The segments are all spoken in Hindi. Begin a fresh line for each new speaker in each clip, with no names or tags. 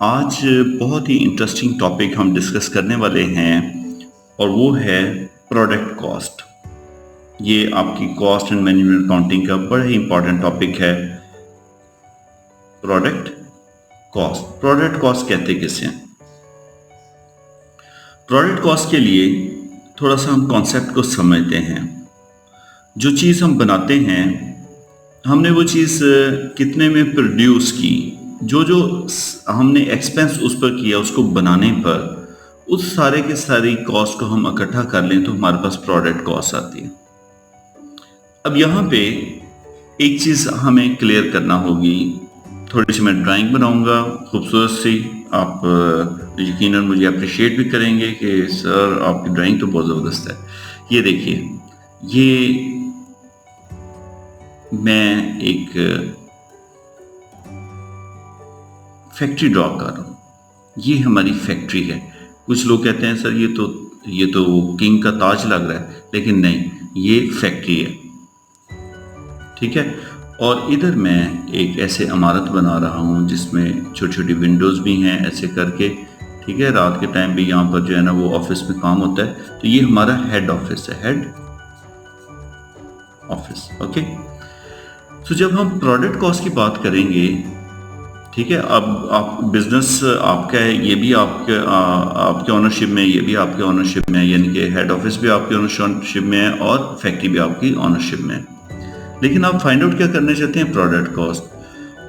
आज बहुत ही इंटरेस्टिंग टॉपिक हम डिस्कस करने वाले हैं और वो है प्रोडक्ट कॉस्ट। ये आपकी कॉस्ट एंड मैनेजमेंट अकाउंटिंग का बड़ा ही इंपॉर्टेंट टॉपिक है। प्रोडक्ट प्रोडक्ट कॉस्ट कहते किसे हैं? प्रोडक्ट कॉस्ट के लिए थोड़ा सा हम कॉन्सेप्ट को समझते हैं। जो चीज़ हम बनाते हैं, हमने वो चीज़ कितने में प्रोड्यूस की, जो जो हमने एक्सपेंस उस पर किया उसको बनाने पर, उस सारे के सारी कॉस्ट को हम इकट्ठा कर लें तो हमारे पास प्रोडक्ट कॉस्ट आती है। अब यहाँ पे एक चीज़ हमें क्लियर करना होगी। थोड़ी सी मैं ड्राइंग बनाऊंगा खूबसूरत सी। आप यकीनन मुझे अप्रिशिएट भी करेंगे कि सर आपकी ड्राइंग तो बहुत ज़बरदस्त है। ये देखिए, ये मैं एक फैक्ट्री ड्रॉ कर रहा हूँ। ये हमारी फैक्ट्री है। कुछ लोग कहते हैं सर ये तो किंग का ताज लग रहा है, लेकिन नहीं, ये फैक्ट्री है। ठीक है। और इधर मैं एक ऐसे इमारत बना रहा हूँ जिसमें छोटी छोटी विंडोज़ भी हैं ऐसे करके। ठीक है। रात के टाइम भी यहाँ पर जो है ना वो ऑफिस में काम होता है। तो ये हमारा हेड ऑफिस है, हेड ऑफिस। ओके। तो जब हम प्रोडक्ट कॉस्ट की बात करेंगे, ठीक है, अब आप बिजनेस आपका है, ये भी आपके ऑनरशिप में, ये भी आपके ऑनरशिप में है, यानी कि हेड ऑफिस भी आपके ऑनरशिप में है और फैक्ट्री भी आपकी ऑनरशिप में है। लेकिन आप फाइंड आउट क्या करना चाहते हैं? Product cost.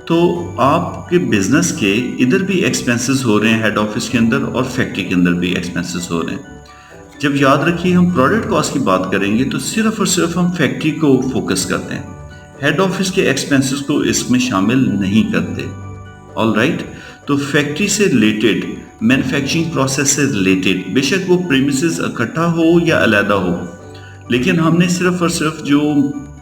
तो आपके बिजनेस के इधर भी एक्सपेंसेस हो रहे हैं हेड ऑफिस के अंदर और फैक्ट्री के अंदर भी एक्सपेंसेस हो रहे हैं। जब याद रखिए हम प्रोडक्ट कॉस्ट की बात करेंगे तो सिर्फ और सिर्फ हम फैक्ट्री को फोकस करते हैं, हेड ऑफिस के एक्सपेंसेस को इसमें शामिल नहीं करते। All right. तो फैक्ट्री से रिलेटेड, मैन्युफैक्चरिंग प्रोसेस से रिलेटेड, बेशक वो प्रीमिसेस इकट्ठा हो या अलग हो, लेकिन हमने सिर्फ और सिर्फ जो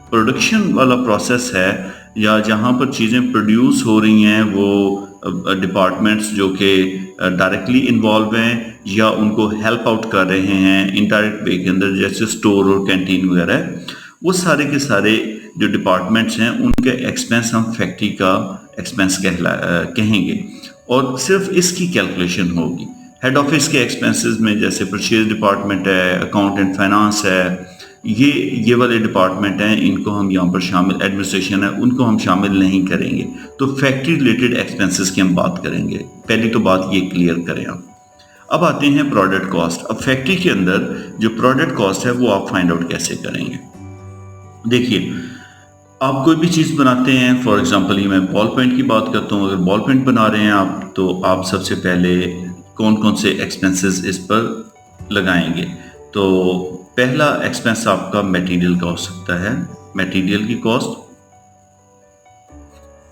प्रोडक्शन वाला प्रोसेस है या जहाँ पर चीज़ें प्रोड्यूस हो रही हैं, वो डिपार्टमेंट्स जो कि डायरेक्टली इन्वॉल्व हैं या उनको हेल्प आउट कर रहे हैं इनडायरेक्ट वे के अंदर, जैसे स्टोर और कैंटीन वगैरह, वो सारे के सारे जो डिपार्टमेंट्स हैं उनके एक्सपेंस हम फैक्ट्री का एक्सपेंस कहेंगे और सिर्फ इसकी कैलकुलेशन होगी। हेड ऑफिस के एक्सपेंसेस में जैसे परचेज डिपार्टमेंट है, अकाउंट एंड फाइनेंस है, ये वाले डिपार्टमेंट हैं, इनको हम यहाँ पर शामिल, एडमिनिस्ट्रेशन है, उनको हम शामिल नहीं करेंगे। तो फैक्ट्री रिलेटेड एक्सपेंसेस की हम बात करेंगे। पहली तो बात ये क्लियर करें आप। अब आते हैं प्रोडक्ट कॉस्ट। अब फैक्ट्री के अंदर जो प्रोडक्ट कॉस्ट है वो आप फाइंड आउट कैसे करेंगे? देखिए, आप कोई भी चीज़ बनाते हैं, फॉर एग्जांपल ये मैं बॉल पेंट की बात करता हूँ। अगर बॉल पेंट बना रहे हैं आप, तो आप सबसे पहले कौन कौन से एक्सपेंसेस इस पर लगाएंगे? तो पहला एक्सपेंस आपका मटेरियल का हो सकता है, मटेरियल की कॉस्ट।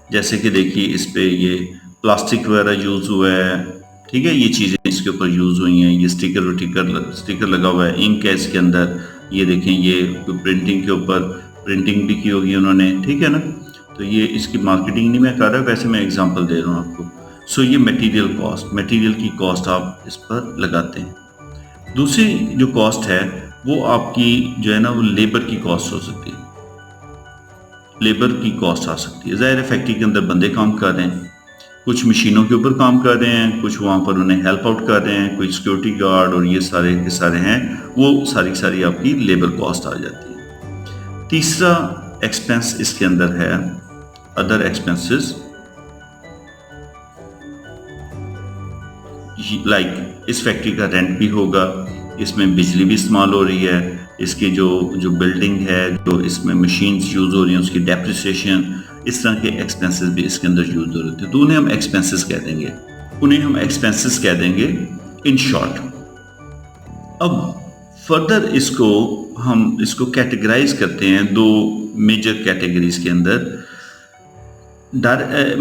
जैसे कि देखिए इस पे ये प्लास्टिक वगैरह यूज़ हुआ है, ठीक है, ये चीज़ें इसके ऊपर यूज़ हुई हैं। ये स्टिकर लगा हुआ है, इंक है इसके अंदर। ये देखें, ये प्रिंटिंग के ऊपर प्रिंटिंग भी की होगी उन्होंने, ठीक है ना। तो ये इसकी मार्केटिंग नहीं मैं कर रहा, वैसे मैं एग्जांपल दे रहा हूँ आपको। सो ये मटेरियल कॉस्ट, मटेरियल की कॉस्ट आप इस पर लगाते हैं। दूसरी जो कॉस्ट है वो आपकी जो है ना वो लेबर की कॉस्ट हो सकती है, लेबर की कॉस्ट आ सकती है। ज़ाहिर है फैक्ट्री के अंदर बंदे काम कर रहे हैं, कुछ मशीनों के ऊपर काम कर रहे हैं, कुछ वहाँ पर उन्हें हेल्प आउट कर रहे हैं, कोई सिक्योरिटी गार्ड और ये सारे के सारे हैं, वो सारी की सारी आपकी लेबर कॉस्ट आ जाती है। तीसरा एक्सपेंस इसके अंदर है अदर एक्सपेंसेस, लाइक इस फैक्ट्री का रेंट भी होगा, इसमें बिजली भी इस्तेमाल हो रही है, इसकी जो बिल्डिंग है, जो इसमें मशीन्स यूज़ हो रही हैं, उसकी डेप्रिसिएशन, इस तरह के एक्सपेंसेस भी इसके अंदर यूज हो रहे थे। तो उन्हें हम एक्सपेंसेस कह देंगे इन शॉर्ट। अब फर्दर हम इसको कैटेगराइज करते हैं दो मेजर कैटेगरीज के अंदर।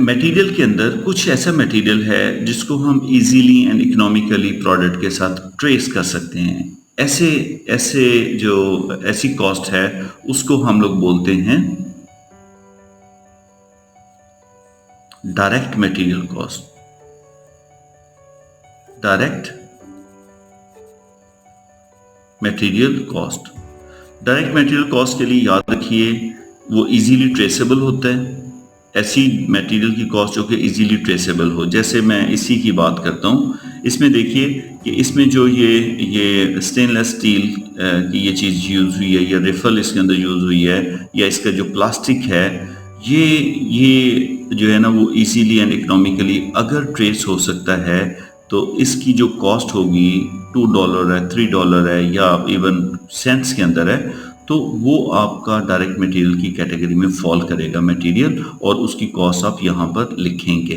मटेरियल के अंदर कुछ ऐसा मटेरियल है जिसको हम इजीली एंड इकोनॉमिकली प्रोडक्ट के साथ ट्रेस कर सकते हैं। ऐसी कॉस्ट है, उसको हम लोग बोलते हैं direct material cost. Direct material cost के लिए याद रखिए वो इजीली ट्रेसेबल होता है, ऐसी मटेरियल की कॉस्ट जो कि इजीली ट्रेसेबल हो। जैसे मैं इसी की बात करता हूँ, इसमें देखिए कि इसमें जो ये स्टेनलेस स्टील की ये चीज़ यूज़ हुई है, या रिफल इसके अंदर यूज़ हुई है, या इसका जो प्लास्टिक है, ये जो है ना वो इजीली एंड इकोनॉमिकली अगर ट्रेस हो सकता है, तो इसकी जो कॉस्ट होगी $2 है, $3 है, या इवन सेंट्स के अंदर है, तो वो आपका डायरेक्ट मटेरियल की कैटेगरी में फॉल करेगा मटेरियल, और उसकी कॉस्ट आप यहाँ पर लिखेंगे।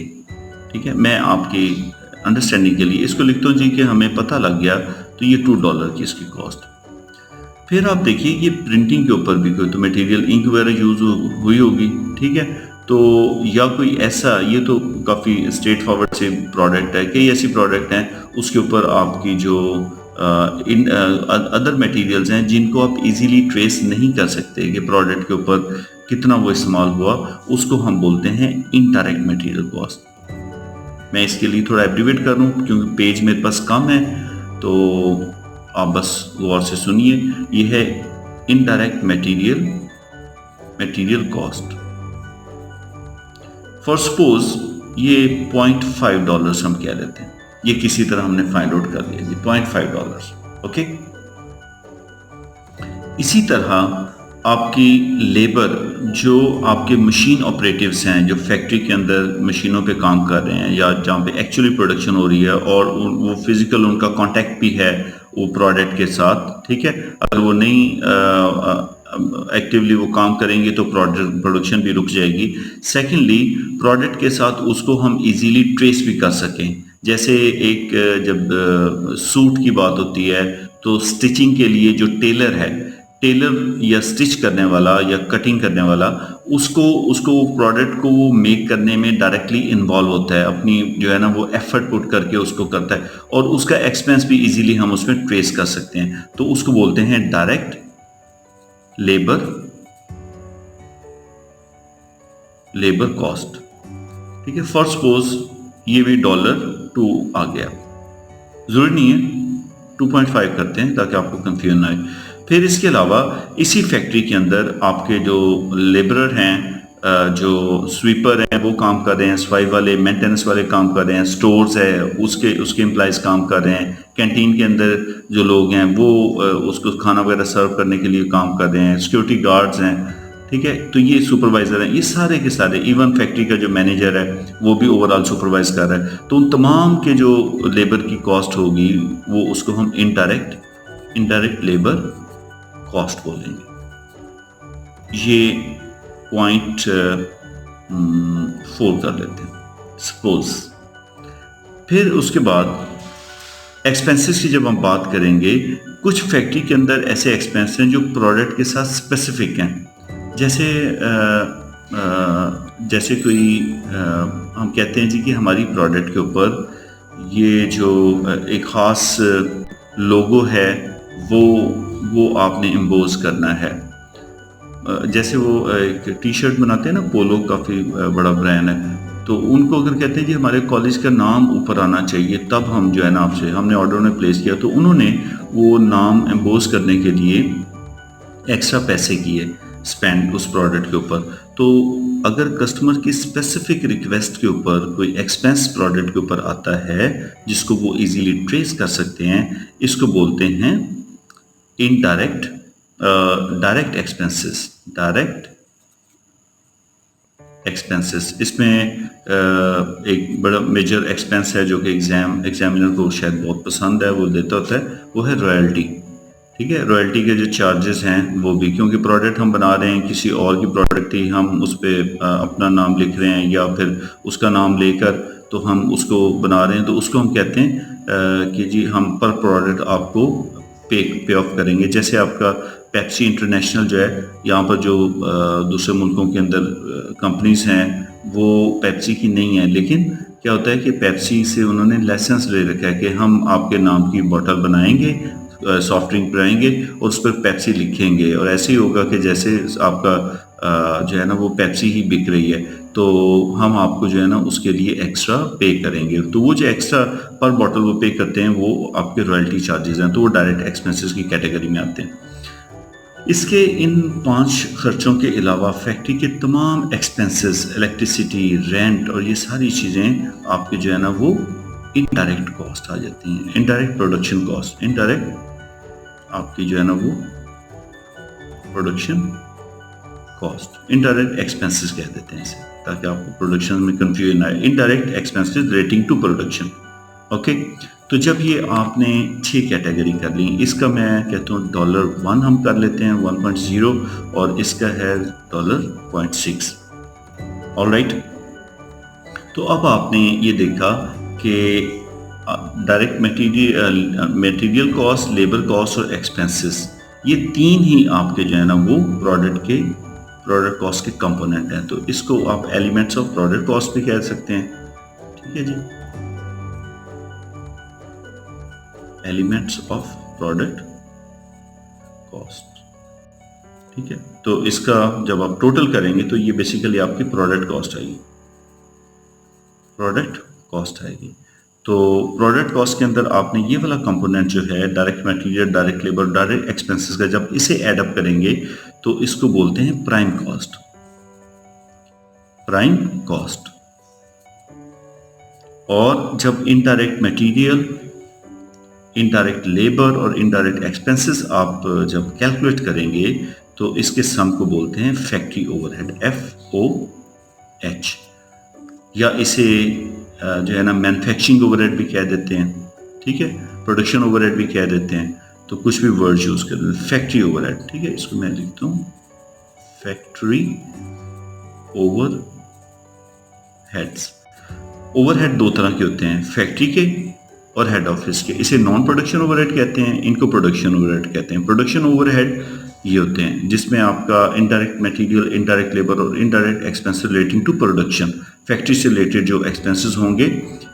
ठीक है, मैं आपकी अंडरस्टैंडिंग के लिए इसको लिखता हूँ जी, कि हमें पता लग गया, तो ये $2 की इसकी कॉस्ट। फिर आप देखिए ये प्रिंटिंग के ऊपर भी कोई तो मटेरियल इंक वगैरह यूज़ हुई होगी, ठीक है, तो या कोई ऐसा, ये तो काफ़ी स्ट्रेट फॉरवर्ड से प्रोडक्ट है, कई ऐसी प्रोडक्ट हैं उसके ऊपर आपकी जो इन अदर मटेरियल्स हैं जिनको आप इजीली ट्रेस नहीं कर सकते कि प्रोडक्ट के ऊपर कितना वो इस्तेमाल हुआ, उसको हम बोलते हैं इनडायरेक्ट मटेरियल कॉस्ट। मैं इसके लिए थोड़ा एब्रीवेट कर रहा हूँ क्योंकि पेज मेरे पास कम है, तो आप बस गौर से सुनिए। ये है indirect material cost. For suppose ये $0.5 हम कह लेते हैं, ये किसी तरह हमने फाइंड आउट कर लिया जी, $0.5, ओके। इसी तरह आपकी लेबर, जो आपके मशीन ऑपरेटिव्स हैं, जो फैक्ट्री के अंदर मशीनों पे काम कर रहे हैं या जहाँ पे एक्चुअली प्रोडक्शन हो रही है, और वो फिजिकल उनका कांटेक्ट भी है वो प्रोडक्ट के साथ, ठीक है। अगर वो नहीं एक्टिवली वो काम करेंगे तो प्रोडक्शन भी रुक जाएगी। सेकेंडली, प्रोडक्ट के साथ उसको हम इजीली ट्रेस भी कर सकें। जैसे एक जब सूट की बात होती है, तो स्टिचिंग के लिए जो टेलर या स्टिच करने वाला या कटिंग करने वाला, उसको प्रोडक्ट को वो मेक करने में डायरेक्टली इन्वॉल्व होता है, अपनी जो है ना वो एफर्ट पुट करके उसको करता है, और उसका एक्सपेंस भी इजीली हम उसमें ट्रेस कर सकते हैं, तो उसको बोलते हैं डायरेक्ट लेबर कॉस्ट, ठीक है। फॉर सपोज ये भी $2 आ गया, जरूरी नहीं है 2.5 करते हैं ताकि आपको कंफ्यूजन ना आए। फिर इसके अलावा इसी फैक्ट्री के अंदर आपके जो लेबरर हैं, जो स्वीपर हैं वो काम कर रहे हैं, सफाई वाले, मेंटेनेंस वाले काम कर रहे हैं, स्टोर्स है उसके एम्प्लॉइज काम कर रहे हैं, कैंटीन के अंदर जो लोग हैं वो उसको खाना वगैरह सर्व करने के लिए काम कर रहे हैं, सिक्योरिटी गार्ड्स हैं, ठीक है। तो ये सुपरवाइजर हैं, ये सारे के सारे, इवन फैक्ट्री का जो मैनेजर है वो भी ओवरऑल सुपरवाइज कर रहा है। तो उन तमाम के जो लेबर की कॉस्ट होगी वो उसको हम इनडायरेक्ट लेबर कॉस्ट बोलेंगे। ये 0.4 कर लेते हैं सपोज। फिर उसके बाद एक्सपेंसेस की जब हम बात करेंगे, कुछ फैक्ट्री के अंदर ऐसे एक्सपेंस हैं जो प्रोडक्ट के साथ स्पेसिफिक हैं। जैसे कोई हम कहते हैं जी कि हमारी प्रोडक्ट के ऊपर ये जो एक ख़ास लोगो है वो आपने इम्पोज करना है। जैसे वो एक टी शर्ट बनाते हैं ना, पोलो काफ़ी बड़ा ब्रांड है, तो उनको अगर कहते हैं जी हमारे कॉलेज का नाम ऊपर आना चाहिए, तब हम जो है ना आपसे हमने ऑर्डर में प्लेस किया, तो उन्होंने वो नाम इम्पोज करने के लिए एक्स्ट्रा पैसे किए स्पेंड उस प्रोडक्ट के ऊपर। तो अगर कस्टमर की स्पेसिफिक रिक्वेस्ट के ऊपर कोई एक्सपेंस प्रोडक्ट के ऊपर आता है जिसको वो इजीली ट्रेस कर सकते हैं, इसको बोलते हैं डायरेक्ट एक्सपेंसेस। इसमें एक बड़ा मेजर एक्सपेंस है जो कि एग्जामिनर को शायद बहुत पसंद है, वो देता होता है, वो है रॉयल्टी, ठीक है। रॉयल्टी के जो चार्जेस हैं वो भी, क्योंकि प्रोडक्ट हम बना रहे हैं, किसी और की प्रोडक्ट ही हम उस पर अपना नाम लिख रहे हैं या फिर उसका नाम लेकर तो हम उसको बना रहे हैं, तो उसको हम कहते हैं कि जी हम पर प्रोडक्ट आपको पे ऑफ करेंगे। जैसे आपका पेप्सी इंटरनेशनल जो है, यहाँ पर जो दूसरे मुल्कों के अंदर कंपनीज हैं वो पेप्सी की नहीं है, लेकिन क्या होता है कि पेप्सी से उन्होंने लाइसेंस ले रखा है कि हम आपके नाम की बोतल बनाएंगे, सॉफ्ट ड्रिंक बनाएंगे और उस पर पेप्सी लिखेंगे, और ऐसे ही होगा कि जैसे आपका जो है ना वो पेप्सी ही बिक रही है, तो हम आपको जो है ना उसके लिए एक्स्ट्रा पे करेंगे। तो वो जो एक्स्ट्रा पर बॉटल वो पे करते हैं वो आपके रॉयल्टी चार्जेस हैं, तो वो डायरेक्ट एक्सपेंसेस की कैटेगरी में आते हैं। इसके इन 5 खर्चों के अलावा फैक्ट्री के तमाम एक्सपेंसेस, इलेक्ट्रिसिटी, रेंट और ये सारी चीज़ें आपके जो है ना वो इनडायरेक्ट कॉस्ट आ जाती हैं। इनडायरेक्ट प्रोडक्शन कॉस्ट, इनडायरेक्ट आपकी जो है ना वो प्रोडक्शन कॉस्ट, इनडायरेक्ट एक्सपेंसेस कह देते हैं इसे, ताकि आपको प्रोडक्शन में कंफ्यूजन आए। Indirect expenses relating to production. Okay, तो जब ये आपने 6 कैटेगरी कर ली, इसका मैं कहता हूँ $1 हम कर लेते हैं 1.0 और इसका है $0.6। ऑलराइट, तो अब आपने ये देखा कि direct material cost, labour cost और एक्सपेंसेस, ये 3 ही आपके जो है ना वो प्रोडक्ट कॉस्ट के कंपोनेंट हैं। तो इसको आप एलिमेंट्स ऑफ प्रोडक्ट कॉस्ट भी कह सकते हैं। ठीक है जी, एलिमेंट्स ऑफ प्रोडक्ट कॉस्ट। ठीक है, तो इसका जब आप टोटल करेंगे तो ये बेसिकली आपकी प्रोडक्ट कॉस्ट आएगी, प्रोडक्ट कॉस्ट आएगी। तो प्रोडक्ट कॉस्ट के अंदर आपने ये वाला कंपोनेंट जो है direct material, direct labour, direct expenses का, जब इसे ऐड अप करेंगे तो इसको बोलते हैं प्राइम कॉस्ट। Prime cost. और जब इनडायरेक्ट मटेरियल, इनडायरेक्ट लेबर और इनडायरेक्ट एक्सपेंसेस आप जब कैलकुलेट करेंगे तो इसके सम को बोलते हैं फैक्ट्री ओवरहेड, FOH, या इसे जो है ना मैन्युफैक्चरिंग ओवरहेड भी कह देते हैं। ठीक है, प्रोडक्शन ओवरहेड भी कह देते हैं, तो कुछ भी वर्ड यूज कर देते हैं। फैक्ट्री ओवरहेड, ठीक है, इसको मैं लिखता हूँ फैक्ट्री ओवरहेड्स। ओवरहेड 2 तरह के होते हैं, फैक्ट्री के और हेड ऑफिस के। इसे नॉन प्रोडक्शन ओवरहेड कहते हैं, इनको प्रोडक्शन ओवरहेड कहते हैं। प्रोडक्शन ओवरहेड ये होते हैं जिसमें आपका इनडायरेक्ट मटेरियल, इनडायरेक्ट लेबर और indirect expenses relating to production, factory से रिलेटेड जो एक्सपेंसेस होंगे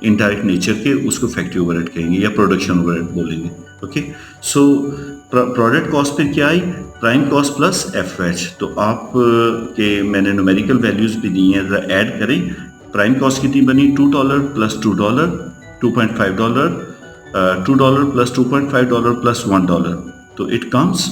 इनडायरेक्ट नेचर के, उसको फैक्ट्री ओवरहेड कहेंगे या प्रोडक्शन ओवरहेड बोलेंगे। ओके, सो प्रोडक्ट कॉस्ट पे क्या आई, प्राइम कॉस्ट प्लस FOH। तो आप के मैंने न्यूमेरिकल वैल्यूज भी दी हैं, ऐड करें। प्राइम कॉस्ट कितनी बनी, $2 प्लस $2, $2.5, $2 प्लस $2.5 प्लस $1, तो इट कम्स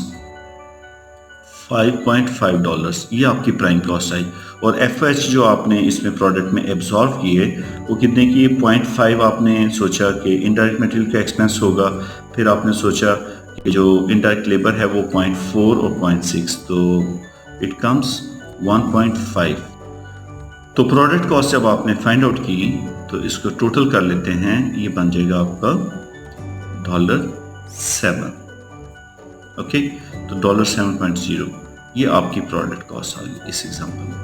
$5.5। ये आपकी प्राइम कॉस्ट आई। और FOH जो आपने इसमें प्रोडक्ट में एब्जॉर्व किए वो कितने की, 0.5 आपने सोचा कि इनडायरेक्ट मटेरियल का एक्सपेंस होगा, फिर आपने सोचा कि जो इनडायरेक्ट लेबर है वो 0.4 और 0.6, तो इट कम्स 1.5। तो प्रोडक्ट कॉस्ट जब आपने फाइंड आउट की तो इसको टोटल कर लेते हैं, ये बन जाएगा आपका $7। ओके, तो $7.0 ये आपकी प्रोडक्ट कॉस्ट आ गई इस एग्जांपल में।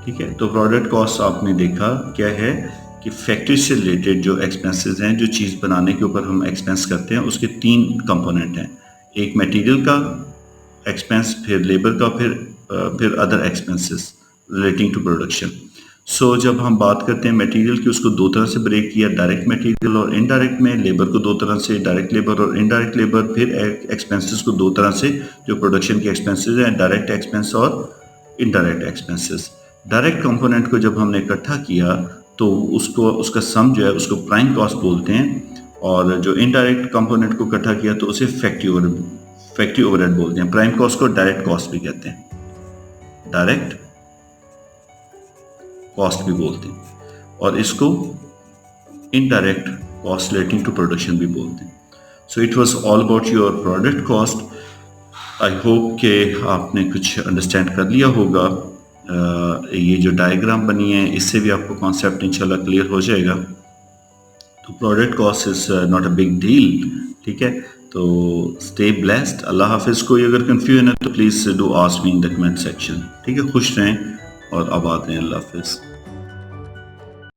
ठीक है, तो प्रोडक्ट कॉस्ट आपने देखा क्या है कि फैक्ट्री से रिलेटेड जो एक्सपेंसेस हैं, जो चीज़ बनाने के ऊपर हम एक्सपेंस करते हैं, उसके 3 कंपोनेंट हैं। एक मटेरियल का एक्सपेंस, फिर लेबर का, फिर other expenses relating to production. So जब हम बात करते हैं मटेरियल की, उसको 2 तरह से ब्रेक किया, डायरेक्ट मटेरियल और इनडायरेक्ट में। लेबर को 2 तरह से, डायरेक्ट लेबर और इनडायरेक्ट लेबर। फिर एक्सपेंसेस को 2 तरह से, जो प्रोडक्शन के एक्सपेंसेस हैं, डायरेक्ट एक्सपेंस और इनडायरेक्ट एक्सपेंसेस। डायरेक्ट कंपोनेंट को जब हमने इकट्ठा किया तो उसका सम जो है उसको प्राइम कॉस्ट बोलते हैं, और जो इनडायरेक्ट कंपोनेंट को इकट्ठा किया तो उसे फैक्ट्री ओवरहेड बोलते हैं। प्राइम कॉस्ट को डायरेक्ट कॉस्ट भी कहते हैं, डायरेक्ट कॉस्ट भी बोलते हैं, और इसको indirect cost relating to production भी बोलते हैं। So it was all about your product cost. I hope कि आपने कुछ अंडरस्टैंड कर लिया होगा। ये जो डायग्राम बनी है इससे भी आपको कॉन्सेप्ट इंशाल्लाह क्लियर हो जाएगा। तो product cost is not a big deal. ठीक है, तो स्टे ब्लेस्ड। अल्लाह हाफिज़। कोई अगर कंफ्यूजन है तो please do ask me in the comment section. ठीक है, खुश रहें और आबाद रहें। अल्लाह हाफिज़।